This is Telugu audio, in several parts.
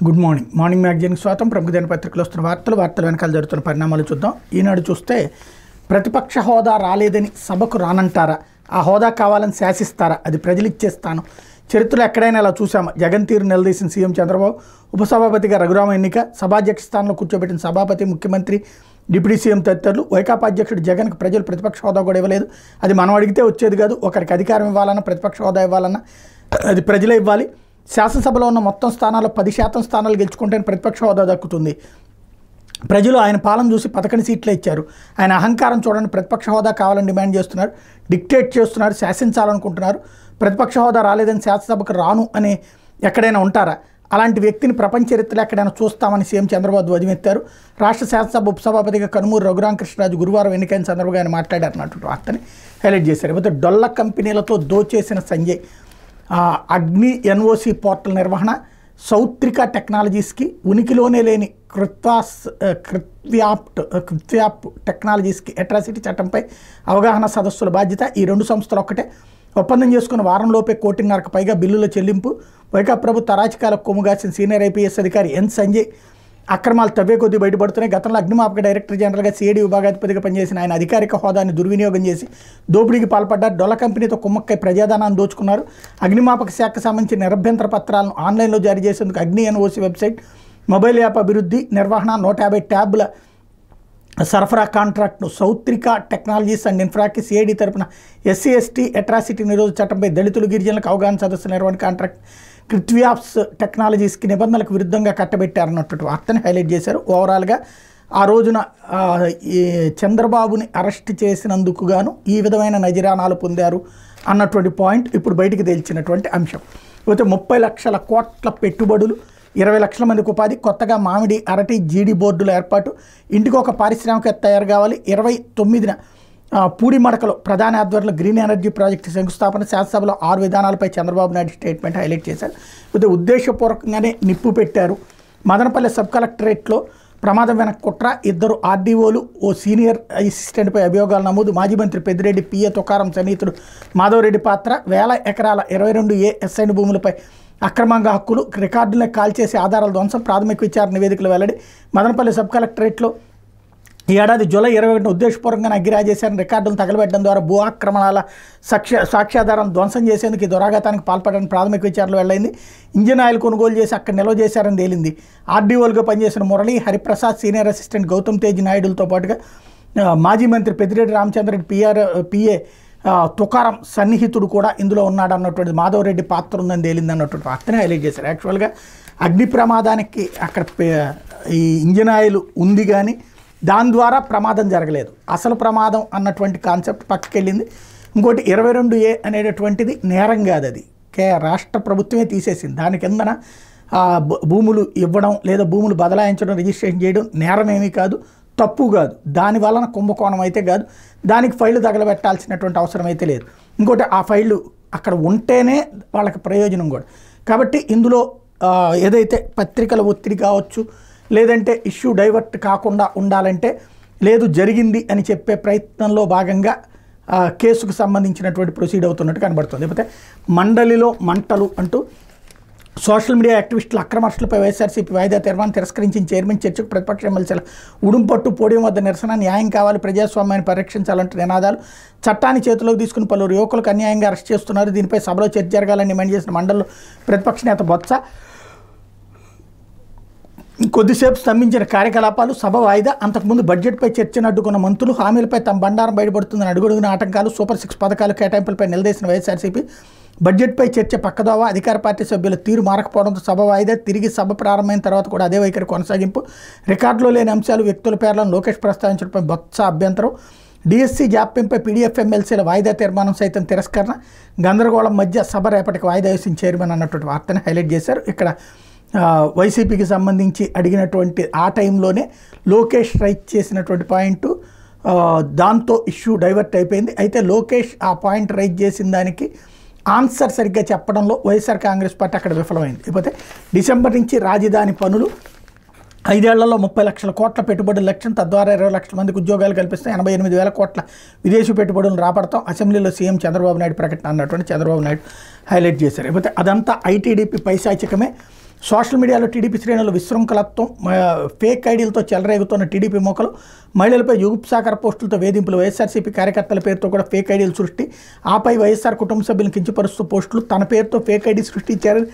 గుడ్ మార్నింగ్ మ్యాగజైన్కి స్వాగతం. ప్రముఖ దినపత్రికలో వస్తున్న వార్తల వెనకాల జరుగుతున్న పరిణామాలు చూద్దాం. ఈనాడు చూస్తే ప్రతిపక్ష హోదా రాలేదని సభకు రానంటారా, ఆ హోదా కావాలని శాసిస్తారా, అది ప్రజలు ఇచ్చేస్తాను. చరిత్రలో ఎక్కడైనా ఇలా చూసామా? జగన్ తీరు నిలదీసిన సీఎం చంద్రబాబు, ఉపసభాపతిగా రఘురామ ఎన్నిక, సభాధ్యక్ష స్థానంలో కూర్చోబెట్టిన సభాపతి, ముఖ్యమంత్రి, డిప్యూటీ సీఎం తదితరులు. వైకాపా అధ్యక్షుడు జగన్కు ప్రజలు ప్రతిపక్ష హోదా కూడా ఇవ్వలేదు. అది మనం అడిగితే వచ్చేది కాదు. ఒకరికి అధికారం ఇవ్వాలన్నా, ప్రతిపక్ష హోదా ఇవ్వాలన్నా అది ప్రజలే ఇవ్వాలి. శాసనసభలో ఉన్న మొత్తం స్థానాల్లో 10% స్థానాలు గెలుచుకుంటే ప్రతిపక్ష హోదా దక్కుతుంది. ప్రజలు ఆయన పాలన చూసి 11 సీట్లే ఇచ్చారు. ఆయన అహంకారం చూడండి. ప్రతిపక్ష హోదా కావాలని డిమాండ్ చేస్తున్నారు, డిక్టేట్ చేస్తున్నారు, శాసించాలనుకుంటున్నారు. ప్రతిపక్ష హోదా రాలేదని శాసనసభకు రాను అని ఎక్కడైనా ఉంటారా? అలాంటి వ్యక్తిని ప్రపంచ చరిత్రలో ఎక్కడైనా చూస్తామని సీఎం చంద్రబాబు ధ్వజమెత్తారు. రాష్ట్ర శాసనసభ ఉపసభాపతిగా కనుమూరు రఘురామకృష్ణరాజు గురువారం ఎన్నికైన సందర్భంగా ఆయన మాట్లాడారన్నటువంటి వార్తని హైలైట్ చేశారు. ఇకపోతే డొల్ల కంపెనీలతో దోచేసిన సంజయ్, అగ్ని ఎన్ఓసి పోర్టల్ నిర్వహణ, సౌత్రిక టెక్నాలజీస్కి, ఉనికిలోనే లేని కృత్వ్యాప్ టెక్నాలజీస్కి అట్రాసిటీ చట్టంపై అవగాహన సదస్సుల బాధ్యత. ఈ రెండు సంస్థలు ఒక్కటే. ఒప్పందం చేసుకున్న వారంలోపే 1.5 కోటి పైగా బిల్లుల చెల్లింపు. వైకాపా ప్రభుత్వ అరాచకాలకు కొమ్ముగాసిన సీనియర్ ఐపీఎస్ అధికారి ఎన్ సంజయ్ అక్రమాలు తవ్వే కొద్దీ బయటపడుతున్నాయి. గతంలో అగ్నిమాపక డైరెక్టర్ జనరల్గా సిఐడి విభాగాధిపతిగా పనిచేసిన ఆయన అధికారిక హోదాని దుర్వినియోగం చేసి దోపిడీకి పాల్పడ్డారు. డొల్ల కంపెనీతో కుమ్మక్కై ప్రజాధనాన్ని దోచుకున్నారు. అగ్నిమాపక శాఖకు సంబంధించిన నిరభ్యంతర పత్రాలను ఆన్లైన్లో జారీ చేసేందుకు అగ్ని ఎన్ఓసి వెబ్సైట్, మొబైల్ యాప్ అభివృద్ధి, నిర్వహణ, 150 ట్యాబ్ల సరఫరా కాంట్రాక్ట్ను సౌత్రిక టెక్నాలజీస్ అండ్ ఇన్ఫ్రాకి సిఐడి తరపున ఎస్సీ ఎస్టీ అట్రాసిటీ నిరోధక చట్టంపై దళితులు, గిరిజనులకు అవగాహన సదస్సు నిర్వహణ కాంట్రాక్ట్ కృత్వ్యాప్స్ టెక్నాలజీస్కి నిబంధనలకు విరుద్ధంగా కట్టబెట్టారన్నటువంటి వార్తని హైలైట్ చేశారు. ఓవరాల్గా ఆ రోజున ఈ చంద్రబాబుని అరెస్ట్ చేసినందుకు గాను ఈ విధమైన నజరానాలు పొందారు అన్నటువంటి పాయింట్ ఇప్పుడు బయటికి తేల్చినటువంటి అంశం. అయితే 30 లక్షల కోట్ల పెట్టుబడులు, 20 లక్షల మందికి ఉపాధి, కొత్తగా మామిడి, అరటి, జీడి బోర్డుల ఏర్పాటు, ఇంటికి ఒక పారిశ్రామిక తయారు కావాలి. 29న పూడిమడకలో ప్రధాని ఆధ్వర్యంలో గ్రీన్ ఎనర్జీ ప్రాజెక్టు శంకుస్థాపన. శాసనసభలో 6 విధానాలపై చంద్రబాబు నాయుడు స్టేట్మెంట్ హైలైట్ చేశారు. అయితే ఉద్దేశపూర్వకంగానే నిప్పు పెట్టారు. మదనపల్లి సబ్ కలెక్టరేట్లో ప్రమాదం వెనక కుట్ర, 2 ఆర్డీఓలు, ఓ సీనియర్ అసిస్టెంట్పై అభియోగాలు నమోదు. మాజీ మంత్రి పెద్దిరెడ్డి పిఏ తుకారం సన్నిహితుడు మాధవరెడ్డి పాత్ర. 1000 ఎకరాల 22A ఎస్ఐన్ భూములపై అక్రమంగా హక్కులు, రికార్డులను కాల్చేసి ఆధారాల ధ్వంసం. ప్రాథమిక విచారణ నివేదికలు వెల్లడి. మదనపల్లి సబ్ కలెక్టరేట్లో ఈ ఏడాది జూలై 21న ఉద్దేశపూర్వకంగా అగ్గిరాజేశారని, రికార్డులను తగలబెట్టడం ద్వారా భూ ఆక్రమణాల సాక్ష్యాధారాలను ధ్వంసం చేసేందుకు ఈ దురాఘాతానికి పాల్పడని ప్రాథమిక విచారణలో వెల్లైంది. ఇంజిన్ ఆయిల్ కొనుగోలు చేసి అక్కడ నిల్వ చేశారని తేలింది. ఆర్డీఓలుగా పనిచేసిన మురళి, హరిప్రసాద్, సీనియర్ అసిస్టెంట్ గౌతమ్ తేజ్ నాయుడులతో పాటుగా మాజీ మంత్రి పెద్దిరెడ్డి రామచంద్రరెడ్డి పిఏ తుకారం సన్నిహితుడు కూడా ఇందులో ఉన్నాడు అన్నటువంటి మాధవరెడ్డి పాత్ర ఉందని తేలింది అన్నటువంటి వార్తని హైలైట్ చేశారు. యాక్చువల్గా అగ్ని ప్రమాదానికి అక్కడ ఈ ఇంజిన్ ఆయిల్ ఉంది, కానీ దాని ద్వారా ప్రమాదం జరగలేదు. అసలు ప్రమాదం అన్నటువంటి కాన్సెప్ట్ పక్కకెళ్ళింది. ఇంకోటి 22A అనేటటువంటిది నేరం కాదు, అది రాష్ట్ర ప్రభుత్వమే తీసేసింది. దాని కిందన భూములు ఇవ్వడం లేదా భూములు బదలాయించడం, రిజిస్ట్రేషన్ చేయడం నేరం ఏమీ కాదు, తప్పు కాదు. దాని వలన కుంభకోణం అయితే కాదు. దానికి ఫైళ్ళు తగలబెట్టాల్సినటువంటి అవసరం అయితే లేదు. ఇంకోటి ఆ ఫైళ్ళు అక్కడ ఉంటేనే వాళ్ళకి ప్రయోజనం కూడా. కాబట్టి ఇందులో ఏదైతే పత్రికల ఒత్తిడి కావచ్చు, లేదంటే ఇష్యూ డైవర్ట్ కాకుండా ఉండాలంటే లేదు జరిగింది అని చెప్పే ప్రయత్నంలో భాగంగా కేసుకు సంబంధించినటువంటి ప్రొసీడ్ అవుతున్నట్టు కనబడుతుంది. లేకపోతే మండలిలో మంటలు అంటూ సోషల్ మీడియా యాక్టివిస్టుల అక్రమార్షులపై వైఎస్ఆర్సీపీ వాయిదా తీర్మానం తిరస్కరించిన చైర్మన్ చర్చకు ప్రతిపక్ష ఎమ్మెల్సీల ఉడుంపట్టు పోడియం వద్ద నిరసన. న్యాయం కావాలి, ప్రజాస్వామ్యాన్ని పరిరక్షించాలంటూ నినాదాలు. చట్టాన్ని చేతిలోకి తీసుకుని పలువురు యువకులకు అన్యాయంగా అరెస్ట్ చేస్తున్నారు. దీనిపై సభలో చర్చ జరగాలని డిమాండ్ చేసిన మండలిలో ప్రతిపక్ష నేత బొత్స. కొద్దిసేపు స్తంభించిన కార్యకలాపాలు, సభ వాయిదా. అంతకుముందు బడ్జెట్పై చర్చను అడ్డుకున్న మంత్రులు, హామీలపై తమ బండారం బయటపడుతుందని అడుగడుగున ఆటంకాలు, సూపర్ 6 పథకాలు కేటాయింపులపై నిలదీసిన వైఎస్ఆర్సీపీ. బడ్జెట్పై చర్చ పక్కదోవ, అధికార పార్టీ సభ్యుల తీరు మారకపోవడంతో సభ వాయిదా. తిరిగి సభ ప్రారంభమైన తర్వాత కూడా అదే వైఖరి కొనసాగింపు. రికార్డులో లేని అంశాలు, వ్యక్తుల పేర్లను లోకేష్ ప్రస్తావించడంపై బొత్స అభ్యంతరం. డిఎస్సీ జాప్యంపై పీడీఎఫ్ ఎమ్మెల్సీల వాయిదా తీర్మానం సైతం తిరస్కరణ. గందరగోళం మధ్య సభ రేపటికి వాయిదా వేసిన చైర్మన్ అన్నటువంటి వార్తని హైలైట్ చేశారు. ఇక్కడ వైసీపీకి సంబంధించి అడిగినటువంటి ఆ టైంలోనే లోకేష్ రైట్ చేసినటువంటి పాయింట్, దాంతో ఇష్యూ డైవర్ట్ అయిపోయింది. అయితే లోకేష్ ఆ పాయింట్ రైట్ చేసిన దానికి ఆన్సర్ సరిగ్గా చెప్పడంలో వైఎస్ఆర్ కాంగ్రెస్ పార్టీ అక్కడ విఫలమైంది. లేకపోతే డిసెంబర్ నుంచి రాజధాని పనులు, 5 ఏళ్లలో 30 లక్షల కోట్ల పెట్టుబడుల లక్ష్యం, తద్వారా 20 లక్షల మందికి ఉద్యోగాలు కల్పిస్తాం, 88,000 కోట్ల విదేశీ పెట్టుబడులను రాబడతాం, అసెంబ్లీలో సీఎం చంద్రబాబు నాయుడు ప్రకటన అన్నటువంటి చంద్రబాబు నాయుడు హైలైట్ చేశారు. లేకపోతే అదంతా ఐటీడీపీ పైశాచికమే. సోషల్ మీడియాలో టీడీపీ శ్రేణులు విశృంఖలత్వం, ఫేక్ ఐడీలతో చెలరేగుతున్న టీడీపీ మోకలు, మహిళలపై యుగుప్సాకర పోస్టులతో వేధింపులు, వైఎస్ఆర్సీపీ కార్యకర్తల పేరుతో కూడా ఫేక్ ఐడీలు సృష్టి, ఆపై వైఎస్ఆర్ కుటుంబ సభ్యులను కించపరుస్తూ పోస్టులు, తన పేరుతో ఫేక్ ఐడీ సృష్టించారని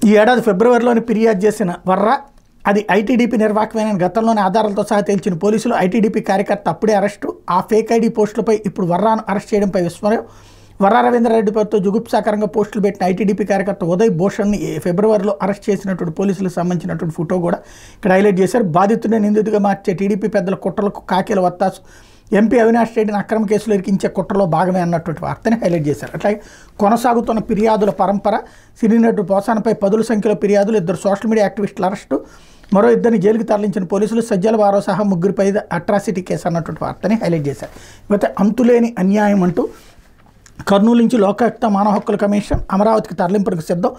ఈ ఏడాది ఫిబ్రవరిలోని ఫిర్యాదు చేసిన వర్రా అది ఐటీడీపీ నిర్వాహకమైన గతంలోని ఆధారాలతో సహా తేల్చిన పోలీసులు ఐటీడీపీ కార్యకర్త అప్పుడే అరెస్టు. ఆ ఫేక్ ఐడీ పోస్టులపై ఇప్పుడు వర్రాను అరెస్ట్ చేయడంపై విస్మయం. వర్రా రవీంద్రారెడ్డి పేరుతో జుగుప్సాకరంగా పోస్టులు పెట్టిన ఐటీడీపీ కార్యకర్త ఉదయ్ భూషణ్ని ఫిబ్రవరిలో అరెస్ట్ చేసినటువంటి పోలీసులకు సంబంధించినటువంటి ఫోటో కూడా ఇక్కడ హైలైట్ చేశారు. బాధితుడిని నిందితుడిగా మార్చే టీడీపీ పెద్దల కుట్రలకు కాకేల వత్తాసు, ఎంపీ అవినాష్ రెడ్డిని అక్రమ కేసులు ఇరికించే కుట్రలో భాగమే అన్నటువంటి వార్తని హైలైట్ చేశారు. అట్లాగే కొనసాగుతున్న ఫిర్యాదుల పరంపర, సినీ నటుడు పోసానపై పదుల సంఖ్యలో ఫిర్యాదులు, 2 సోషల్ మీడియా యాక్టివిస్టుల అరెస్టు, మరో 2 జైలుకి తరలించిన పోలీసులు, సజ్జల వారో సహా 3పై అట్రాసిటీ కేసు అన్నటువంటి వార్తని హైలైట్ చేశారు. ఇకపోతే అంతులేని అన్యాయం అంటూ కర్నూలు నుంచి లోకాయుక్త మానవ హక్కుల కమిషన్ అమరావతికి తరలింపులకు సిద్ధం.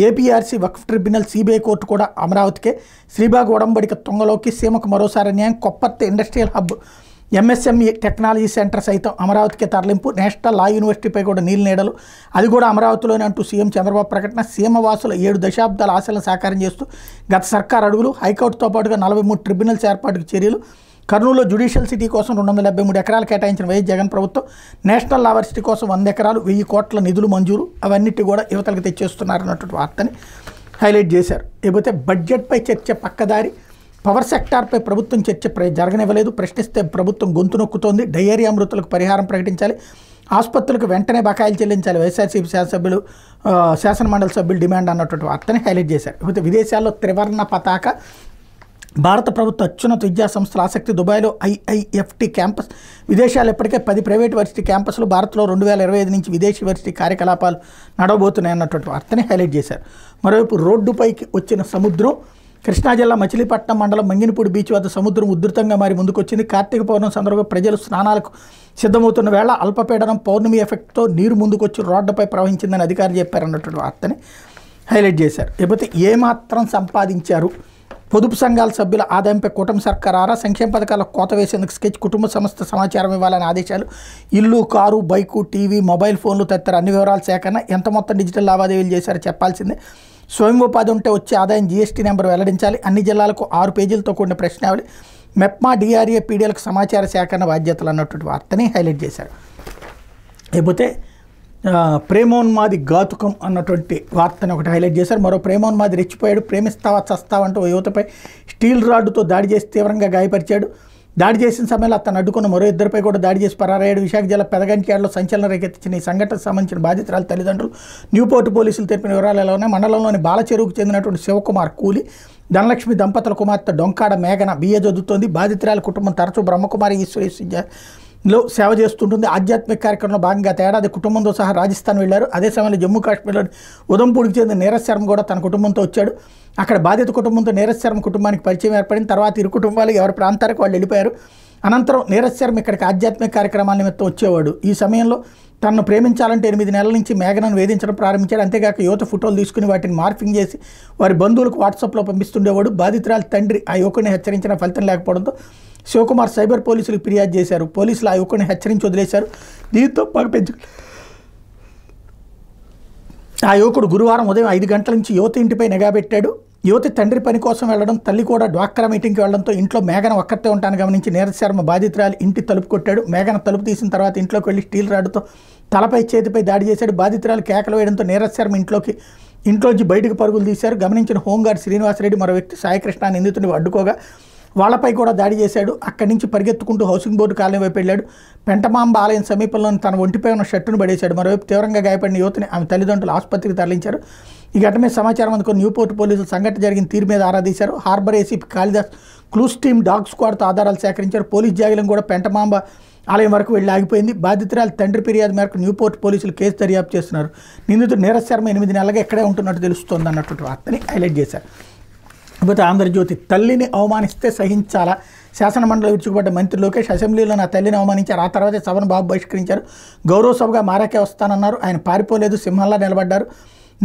ఏపీఆర్సీ వక్ఫ్ ట్రిబ్యునల్, సిబిఐ కోర్టు కూడా అమరావతికే. శ్రీబాగ్ ఒడంబడిక తొంగలోకి, సీమకు మరోసారి అన్యాయం. Kopparthi industrial hub, MSME technology centre సైతం అమరావతికే తరలింపు. నేషనల్ లా యూనివర్సిటీపై కూడా నీళ్ళు నీడలు, అది కూడా అమరావతిలోనే అంటూ సీఎం చంద్రబాబు ప్రకటన. సీమవాసుల 7 దశాబ్దాల ఆశలను సాకారం చేస్తూ గత సర్కార్ అడుగులు. హైకోర్టుతో పాటుగా 43 ట్రిబ్యునల్స్ ఏర్పాటుకు చర్యలు. కర్నూలులో జ్యుడిషియల్ సిటీ కోసం 273 ఎకరాలు కేటాయించిన వైఎస్ జగన్ ప్రభుత్వం. నేషనల్ లా యూనివర్సిటీ కోసం 100 ఎకరాలు, 1000 కోట్ల నిధులు మంజూరు. అవన్నిటి కూడా యువతలకు తెచ్చేస్తున్నారన్నటువంటి వార్తని హైలైట్ చేశారు. లేకపోతే బడ్జెట్పై చర్చ పక్కదారి, పవర్ సెక్టార్పై ప్రభుత్వం చర్చ జరగనివ్వలేదు, ప్రశ్నిస్తే ప్రభుత్వం గొంతు నొక్కుతోంది. డయేరియా మృతులకు పరిహారం ప్రకటించాలి, ఆసుపత్రులకు వెంటనే బకాయిలు చెల్లించాలి, వైఎస్ఆర్సీపీ శాసనమండలి సభ్యులు డిమాండ్ అన్నటువంటి వార్తని హైలైట్ చేశారు. లేకపోతే విదేశాల్లో త్రివర్ణ పతాక, భారత ప్రభుత్వ అత్యున్నత విద్యా సంస్థల ఆసక్తి, దుబాయ్లో ఐఐఎఫ్టీ క్యాంపస్. విదేశాలు ఇప్పటికే 10 ప్రైవేట్ వర్సిటీ క్యాంపస్లు, భారత్లో 2025 నుంచి విదేశీ వర్సిటీ కార్యకలాపాలు నడవబోతున్నాయి అన్నటువంటి వార్తని హైలైట్ చేశారు. మరోవైపు రోడ్డుపైకి వచ్చిన సముద్రం. కృష్ణా జిల్లా మచిలీపట్నం మండలం మంగినపూడి బీచ్ వద్ద సముద్రం ఉధృతంగా మారి ముందుకొచ్చింది. కార్తీక పౌర్ణమి సందర్భంగా ప్రజలు స్నానాలకు సిద్ధమవుతున్న వేళ అల్పపీడనం పౌర్ణమి ఎఫెక్ట్తో నీరు ముందుకొచ్చి రోడ్డుపై ప్రవహించిందని అధికారులు చెప్పారన్నటువంటి వార్తని హైలైట్ చేశారు. లేకపోతే ఏమాత్రం సంపాదించారు, పొదుపు సంఘాల సభ్యుల ఆదాయంపై కూటమి సర్కార్ ఆరా, సంక్షేమ పథకాలకు కోత వేసేందుకు స్కెచ్, కుటుంబ సంస్థ సమాచారం ఇవ్వాలని ఆదేశాలు, ఇల్లు, కారు, బైకు, టీవీ, మొబైల్ ఫోన్లు తదితర అన్ని వివరాల సేకరణ, ఎంత మొత్తం డిజిటల్ లావాదేవీలు చేశారో చెప్పాల్సిందే. స్వయం ఉపాధి ఉంటే వచ్చే ఆదాయం జీఎస్టీ నెంబర్ వెల్లడించాలి. అన్ని జిల్లాలకు 6 పేజీలతో కూడిన ప్రశ్నావళి, మెప్మా, డిఆర్ఏ, పీడీఎల్కి సమాచార సేకరణ బాధ్యతలు అన్నటువంటి వార్తని హైలైట్ చేశారు. లేకపోతే ప్రేమోన్మాది ఘాతుకం అన్నటువంటి వార్తని ఒకటి హైలైట్ చేశారు. మరో ప్రేమోన్మాది రెచ్చిపోయాడు, ప్రేమిస్తావా చస్తావంటూ ఓ యువతపై స్టీల్ రాడ్డుతో దాడి చేసి తీవ్రంగా గాయపరిచాడు. దాడి చేసిన సమయంలో అతను అడ్డుకున్న మరో 2పై కూడా దాడి చేసి పరారయ్యాడు. విశాఖ జిల్లా పెదగంట్యాడలో సంచలనం రేకెత్తించిన ఈ సంఘటనకు సంబంధించిన బాధితురాలు తల్లిదండ్రులు న్యూపోర్ట్ పోలీసులు తెలిపిన వివరాలు ఎలా ఉన్నాయి. మండలంలోని బాలచెరువుకు చెందినటువంటి శివకుమార్ కూలి, ధనలక్ష్మి దంపతుల కుమార్తె డొంకాడ మేఘన బిఏ చదువుతోంది. బాధితురాలి కుటుంబం తరచూ బ్రహ్మకుమారి ఈశ్వరీలో సేవ చేస్తుంటుంది. ఆధ్యాత్మిక కార్యక్రమంలో భాగంగా ఏడాది కుటుంబంతో సహా రాజస్థాన్ వెళ్లారు. అదే సమయంలో జమ్మూ కాశ్మీర్లోని ఉదంపూడికి చెందిన నీరజ్ శర్మ కూడా తన కుటుంబంతో వచ్చాడు. అక్కడ బాధిత కుటుంబంతో నీరజ్ శర్మ కుటుంబానికి పరిచయం ఏర్పడింది. తర్వాత ఇరు కుటుంబాలు ఎవరి ప్రాంతానికి వాళ్ళు వెళ్ళిపోయారు. అనంతరం నీరజ్ శర్మ ఇక్కడికి ఆధ్యాత్మిక కార్యక్రమాల నిమిత్తం వచ్చేవాడు. ఈ సమయంలో తనను ప్రేమించాలంటే 8 నెలల నుంచి మేఘనను వేధించడం ప్రారంభించాడు. అంతేగాక యువత ఫోటోలు తీసుకుని వాటిని మార్ఫింగ్ చేసి వారి బంధువులకు వాట్సాప్లో పంపిస్తుండేవాడు. బాధితురాలి తండ్రి ఆ యువకుడిని హెచ్చరించిన ఫలితం లేకపోవడంతో శివకుమార్ సైబర్ పోలీసులకు ఫిర్యాదు చేశారు. పోలీసులు ఆ యువకుడిని హెచ్చరించి వదిలేశారు. దీంతో ఆ యువకుడు గురువారం ఉదయం 5 గంటల నుంచి యువతి ఇంటిపై నిఘా పెట్టాడు. యువతి తండ్రి పని కోసం వెళ్లడం, తల్లి కూడా డ్వాక్రా మీటింగ్కి వెళ్లడంతో ఇంట్లో మేఘన ఒక్కతే ఉంటాను గమనించి నీరజ్ శర్మ బాధితురాలు ఇంటి తలుపు కొట్టాడు. మేఘన తలుపు తీసిన తర్వాత ఇంట్లోకి వెళ్ళి స్టీల్ రాడ్డుతో తలపై చేతిపై దాడి చేశాడు. బాధితురాలు కేకలు వేయడంతో నీరజ్ శర్మ ఇంట్లోంచి బయటకు పరుగులు తీశారు. గమనించిన హోంగార్డ్ శ్రీనివాసరెడ్డి మరో వ్యక్తి సాయికృష్ణ నిందితుడిని అడ్డుకోగా వాళ్ళపై కూడా దాడి చేశాడు. అక్కడి నుంచి పరిగెత్తుకుంటూ హౌసింగ్ బోర్డు కాలనీ వైపు వెళ్ళాడు. పెంటమాంబ ఆలయం సమీపంలోని తన ఒంటిపై ఉన్న షర్టును పడేశాడు. మరోవైపు తీవ్రంగా గాయపడిన యువతిని ఆమె తల్లిదండ్రులు ఆసుపత్రికి తరలించారు. ఈ ఘటన మీద సమాచారం అందుకుని న్యూపోర్ట్ పోలీసులు సంఘటన జరిగిన తీరు మీద ఆరా తీశారు. Harbour ACP Kalidas clues team dog స్క్వాడ్తో ఆధారాలు సేకరించారు. పోలీస్ జాగిలం కూడా పెంటమాంబ ఆలయం వరకు వెళ్ళి ఆగిపోయింది. బాధితురాలు తండ్రి ఫిర్యాదు మేరకు న్యూపోర్ట్ పోలీసులు కేసు దర్యాప్తు చేస్తున్నారు. నిందితుడు నీరజ్ శర్మ 8 నెలలుగా ఎక్కడే ఉంటున్నట్టు తెలుస్తోంది అన్నటువంటి వార్తని హైలైట్ చేశారు. లేకపోతే ఆంధ్రజ్యోతి, తల్లిని అవమానిస్తే సహించాలా, శాసనమండలి విరుచుకుపడ్డ మంత్రి లోకేష్, అసెంబ్లీలో నా తల్లిని అవమానించారు, ఆ తర్వాతే సభను బాబు బహిష్కరించారు, గౌరవ సభగా మారాకే వస్తానన్నారు, ఆయన పారిపోలేదు, సింహంలా నిలబడ్డారు,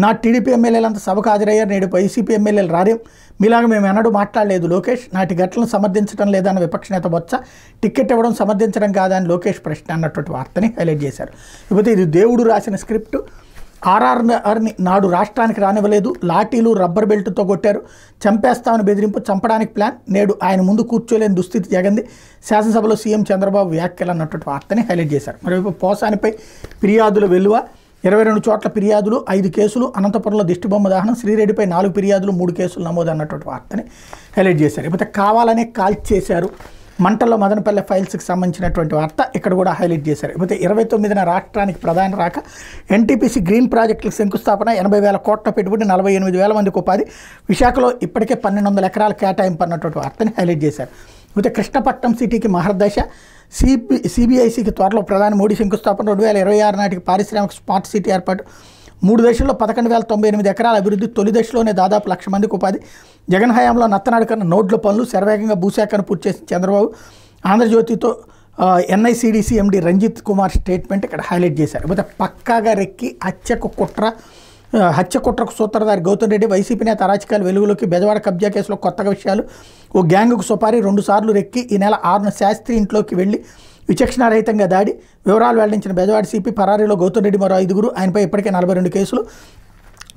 నా టీడీపీ ఎమ్మెల్యేలంతా సభకు హాజరయ్యారు, నేడు వైసీపీ ఎమ్మెల్యేలు రారేం, మీలాగా మేము ఎన్నడూ మాట్లాడలేదు లోకేష్, నాటి ఘటనలు సమర్థించడం లేదన్న విపక్ష నేత బొత్స, టికెట్ ఇవ్వడం సమర్థించడం కాదని లోకేష్ ప్రశ్న అన్నటువంటి వార్తని హైలైట్ చేశారు. లేకపోతే ఇది దేవుడు రాసిన స్క్రిప్ట్, ఆర్ఆర్ఆర్ని నాడు రాష్ట్రానికి రానివ్వలేదు, లాఠీలు రబ్బర్ బెల్ట్తో కొట్టారు, చంపేస్తామని బెదిరింపు, చంపడానికి ప్లాన్, నేడు ఆయన ముందు కూర్చోలేని దుస్థితి జగన్ది, శాసనసభలో సీఎం చంద్రబాబు వ్యాఖ్యలు అన్నటువంటి వార్తని హైలైట్ చేశారు. మరోవైపు పోసానిపై ఫిర్యాదుల వెలువ, 22 చోట్ల ఫిర్యాదులు, 5 కేసులు, అనంతపురంలో దిష్టిబొమ్మ దహనం, శ్రీరెడ్డిపై 4 ఫిర్యాదులు, 3 కేసులు నమోదు అన్నటువంటి వార్తని హైలైట్ చేశారు. ఇకపోతే కావాలనే కాల్చేశారు, మంటల్లో మదనపల్లె ఫైల్స్కి సంబంధించినటువంటి వార్త ఇక్కడ కూడా హైలైట్ చేశారు. ఇకపోతే 29న రాష్ట్రానికి ప్రధాన రాక, ఎన్టీపీసీ గ్రీన్ ప్రాజెక్టులకు శంకుస్థాపన, 80,000 కోట్ల పెట్టుబడి, 48,000 మందికి ఉపాధి, విశాఖలో ఇప్పటికే 1,200 ఎకరాల కేటాయింపు అన్నటువంటి వార్తని హైలైట్ చేశారు. ఇకపోతే కృష్ణపట్నం సిటీకి మహర్దశ, సిబిఐసికి త్వరలో ప్రధాని మోడీ శంకుస్థాపన, 2026 నాటికి పారిశ్రామిక స్మార్ట్ సిటీ ఏర్పాటు, 3 దశల్లో 11,098 ఎకరాల అభివృద్ధి, తొలి దశలోనే దాదాపు 1,00,000 మందికి ఉపాధి, జగన్ హయాంలో నత్తనాడుకన్న నోడ్ల పనులు, శరవేగంగా భూసేకరణ పూర్తి చేసిన చంద్రబాబు, ఆంధ్రజ్యోతితో ఎన్ఐసిడిసి ఎండి రంజిత్ కుమార్ స్టేట్మెంట్ ఇక్కడ హైలైట్ చేశారు. ఇకపోతే పక్కాగా రెక్కి హత్య కుట్రకు సూత్రధారి గౌతమ్ రెడ్డి, వైసీపీ నేత అరాచకాలు వెలుగులోకి, బెజవాడ కబ్జా కేసులో కొత్తగా విషయాలు, ఓ గ్యాంగుకు సుపారీ, 2 సార్లు రెక్కి, ఈ నెల 6న శాస్త్రి ఇంట్లోకి వెళ్లి విచక్షణారహితంగా దాడి, వివరాలు వెల్లడించిన బెజవాడ సిపి, పరారీలో గౌతమ్ రెడ్డి మరో 5గురు, ఆయనపై ఇప్పటికే 42 కేసులు,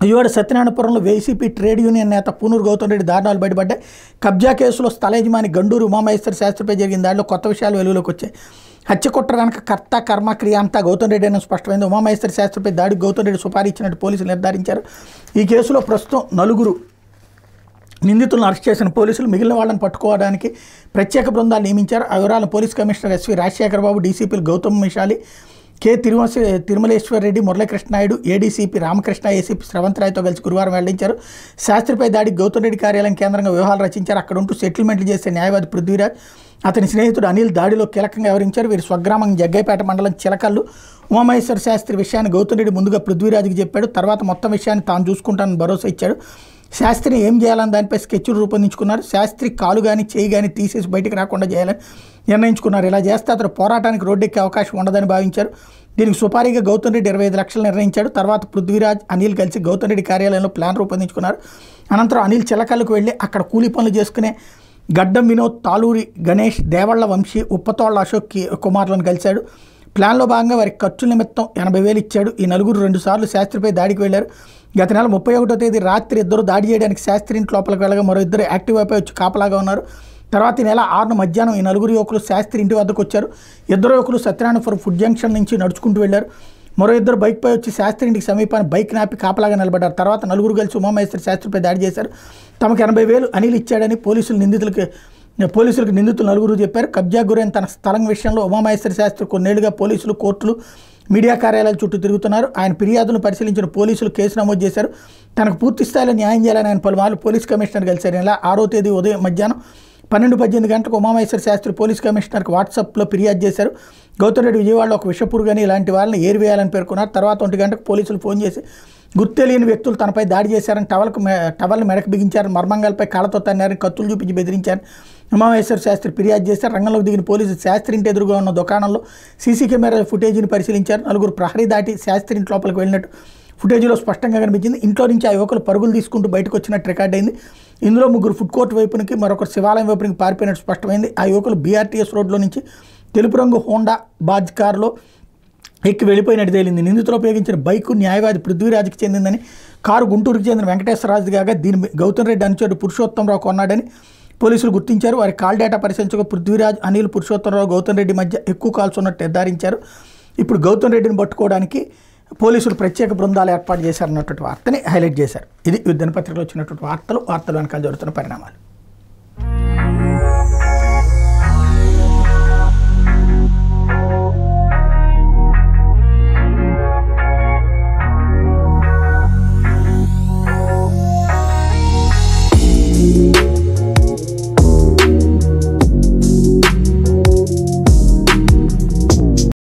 విజయవాడ సత్యనారాయణపురంలో వైసీపీ ట్రేడ్ యూనియన్ నేత పూనూరు గౌతమ్ రెడ్డి దారుణాలు బయటపడ్డాయి, కబ్జా కేసులో స్థల యజమాని గండూరు ఉమామహేశ్వర శాస్త్రిపై జరిగిన దాడిలో కొత్త విషయాలు వెలుగులోకి వచ్చాయి, హత్య కుట్ర వెనక కర్త కర్మ క్రియ అంతా గౌతమ్ రెడ్డి అని స్పష్టమైంది, ఉమామహేశ్వర శాస్త్రిపై దాడికి గౌతమ్ రెడ్డి సుపారీ ఇచ్చినట్టు పోలీసులు నిర్ధారించారు. ఈ కేసులో ప్రస్తుతం 4 నిందితులను అరెస్ట్ చేసిన పోలీసులు మిగిలిన వాళ్ళని పట్టుకోవడానికి ప్రత్యేక బృందాలు నియమించారు. ఆ వివరాలను police commissioner SV Rajasekhara Babu, డీసీపీలు Gautam Mishali, K Tirumaleswar Reddy, Muralikrishna Naidu, ADCP Ramakrishna, ACP Sravanth రాయ్తో కలిసి గురువారం వెల్లడించారు. శాస్త్రిపై దాడికి గౌతమ్ రెడ్డి కార్యాలయం కేంద్రంగా వ్యూహాలు రచించారు. అక్కడ ఉంటూ సెటిల్మెంట్లు చేసే న్యాయవాది పృథ్వీరాజ్, అతని స్నేహితుడు అనిల్ దాడిలో కీలకంగా వ్యవహరించారు. వీరి స్వగ్రామం జగ్గైపేట మండలం చిలకల్లు. ఉమామహేశ్వర శాస్త్రి విషయాన్ని గౌతమ్ రెడ్డి ముందుగా పృథ్వీరాజ్కి చెప్పాడు. తర్వాత మొత్తం విషయాన్ని తాను చూసుకుంటానని భరోసా ఇచ్చాడు. శాస్త్రిని ఏం చేయాలని దానిపై స్కెచ్లు రూపొందించుకున్నారు. శాస్త్రి కాలు కానీ చేయి కానీ తీసేసి బయటకు రాకుండా చేయాలని నిర్ణయించుకున్నారు. ఇలా చేస్తే అతను పోరాటానికి రోడ్డెక్కే అవకాశం ఉండదని భావించారు. దీనికి సుపారీగా గౌతమ్ రెడ్డి 25 లక్షలు నిర్ణయించాడు. తర్వాత పృథ్వీరాజ్, అనిల్ కలిసి గౌతమ్ రెడ్డి కార్యాలయంలో ప్లాన్ రూపొందించుకున్నారు. అనంతరం అనిల్ చిలకల్లకు వెళ్ళి అక్కడ కూలీ పనులు చేసుకునే గడ్డం వినోద్, తాలూరి గణేష్, దేవళ్ల వంశీ, ఉప్పతోళ్ల అశోక్ కుమార్లను కలిశాడు. ప్లాన్లో భాగంగా వారికి ఖర్చుల నిమిత్తం 80,000 ఇచ్చాడు. ఈ నలుగురు 2 సార్లు శాస్త్రిపై దాడికి వెళ్లారు. గత నెల 31వ తేదీ రాత్రి ఇద్దరు దాడి చేయడానికి శాస్త్రి ఇంటి లోపలికి వెళ్ళగా మరో 2 యాక్టివాపై వచ్చి కాపలాగా ఉన్నారు. తర్వాత ఈ నెల 6న మధ్యాహ్నం ఈ 4 యువకులు శాస్త్రి ఇంటి వద్దకు వచ్చారు. 2 యువకులు సత్యనారాయణపురం ఫుడ్ జంక్షన్ నుంచి నడుచుకుంటూ వెళ్లారు. మరో 2 బైక్పై వచ్చి శాస్త్రి ఇంటికి సమీపాన్ని బైక్ నాపి కాపలాగా నిలబడ్డారు. తర్వాత 4 కలిసి ఉమామహేశ్వర శాస్త్రిపై దాడి చేశారు. తమకు 80,000 అనిల్ ఇచ్చాడని పోలీసులకు నిందితులు 4 చెప్పారు. కబ్జా గురైన తన స్థలం విషయంలో ఉమామహేశ్వర శాస్త్రి కొన్నేళ్లుగా పోలీసులు, కోర్టులు, మీడియా కార్యాలయాల చుట్టూ తిరుగుతున్నారు. ఆయన ఫిర్యాదులను పరిశీలించిన పోలీసులు కేసు నమోదు చేశారు. తనకు పూర్తి స్థాయిలో న్యాయం చేయాలని ఆయన పలుమార్లు పోలీస్ కమిషనర్ కలిశారు. ఇలా 6వ తేదీ ఉదయం మధ్యాహ్నం 12-18 గంటలకు ఉమామహేశ్వర శాస్త్రి పోలీస్ కమిషనర్కి వాట్సాప్లో ఫిర్యాదు చేశారు. గౌతమ్ రెడ్డి విజయవాడలో ఒక విషపురుగని ఇలాంటి వాళ్ళని ఏరివేయాలని పేర్కొన్నారు. తర్వాత 1 గంటకు పోలీసులు ఫోన్ చేసి గుర్తెలియని వ్యక్తులు తనపై దాడి చేశారని, టవల్ని మెడకు బిగించారని, మర్మంగాలపై కాళ్ళతో తన్నారని, కత్తులు చూపించి బెదిరించారని ఉమామహేశ్వర శాస్త్రి ఫిర్యాదు చేశారు. రంగంలోకి దిగిన పోలీసులు శాస్త్రి ఇంటి ఎదురుగా ఉన్న దుకాణంలో సీసీ కెమెరా ఫుటేజీని పరిశీలించారు. 4 ప్రహరీ దాటి శాస్త్రి ఇంటి లోపలికి వెళ్ళినట్టు ఫుటేజీలో స్పష్టంగా కనిపించింది. ఇంట్లో నుంచి ఆ యువకులు పరుగులు తీసుకుంటూ బయటకు వచ్చినట్టు రికార్డ్ అయింది. ఇందులో 3 ఫుడ్ కోర్టు వైపునికి, మరొకరు శివాలయం వైపునికి పారిపోయినట్టు స్పష్టమైంది. ఆ యువకులు బీఆర్టీఎస్ రోడ్లో నుంచి తెలుపు రంగు హోండా బాజ్ కారులో ఎక్కి వెళ్ళిపోయినట్టు తేలింది. నిందితులు ఉపయోగించిన బైకు న్యాయవాది పృథ్వీరాజ్కి చెందిందని, కారు గుంటూరుకి చెందిన వెంకటేశ్వరరాజు కాగా దీని గౌతమ్ రెడ్డి అనుచరుడు పురుషోత్తంరావు కొన్నాడని పోలీసులు గుర్తించారు. వారి కాల్ డేటా పరిశీలించగా పృథ్వీరాజ్, అనిల్, పురుషోత్తంరావు, గౌతమ్ రెడ్డి మధ్య ఎక్కువ కాల్స్ ఉన్నట్టు నిర్ధారించారు. ఇప్పుడు గౌతమ్ రెడ్డిని పట్టుకోవడానికి పోలీసులు ప్రత్యేక బృందాలు ఏర్పాటు చేశారన్నటువంటి వార్తని హైలైట్ చేశారు. ఇది దినపత్రికలో వచ్చినటువంటి వార్తలు వెనకాల జరుగుతున్న పరిణామాలు.